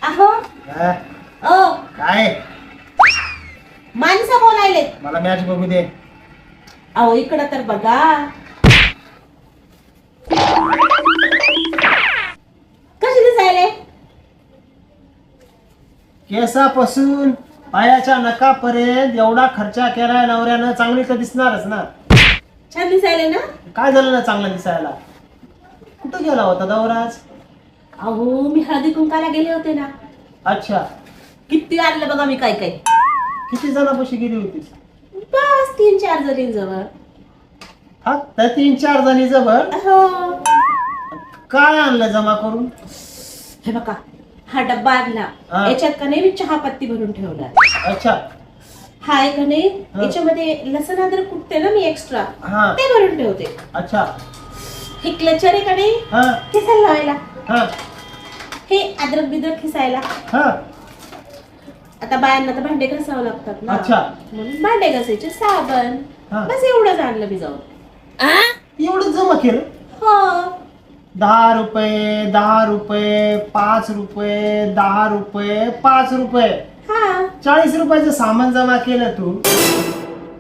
अहो हा, ओ काय माणसं बोलायले. मला मॅच बघू दे. अहो इकडं तर बघा. कशी दिसायले? केसापासून पायाच्या नखापर्यंत एवढा खर्चा केलाय नवऱ्यानं, चांगली तर दिसणारच ना. छान दिसायले ना? काय झालं ना चांगला दिसायला? कुठं गेला होता दौराज? अहो मी हळदी कुंकाला गेले होते ना. अच्छा, किती आणलं बघा मी काय काय. किती जणांपाशी गेली होतीस? बस 3-4 जणींजवळ. फक्त 3-4 जणी जवळ? हो. काय आणलं जमा करून? हे बघा हा डब्बा आणला. हा. याच्यात का नाही मी चहा पत्ती भरून ठेवला. अच्छा. हा एक नाही हा. याच्यामध्ये लसण अद्रक कुटते ना मी एक्स्ट्रा, हा. ते भरून ठेवते. अच्छा. हे क्लचर आहे का नाही हा. खिसायला लावायला. हा. हे अद्रक बिद्रक खिसायला. हा. आता बायांना तर भांडे घासावं लागतात ना. अच्छा. म्हणून भांडे घासायचे साबण. हा. बस एवढंच आणलं मी जाऊन. एवढं जमा केलं? हो. 10 रुपये, 10 रुपये, 5 रुपये, 10 रुपये, 5 रुपये, हा 40 रुपयाचं सामान जमा केलं तू.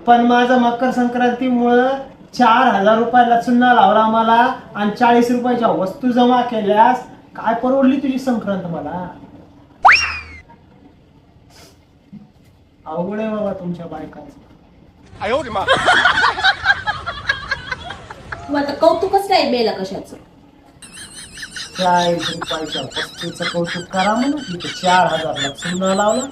पण माझं मकर संक्रांतीमुळं 4,000 रुपयाला चुन्ना लावला मला आणि 40 रुपयाच्या वस्तू जमा केल्यास काय परवडली तुझी संक्रांत मला? अवघड आहे बाबा तुमच्या बायकांचं. तू आता कौतुकच नाही मेला कशाचं. 40 रुपयाच्या वस्तूचं कौतुक करा म्हणून 4,000ला चुन्ना लावला.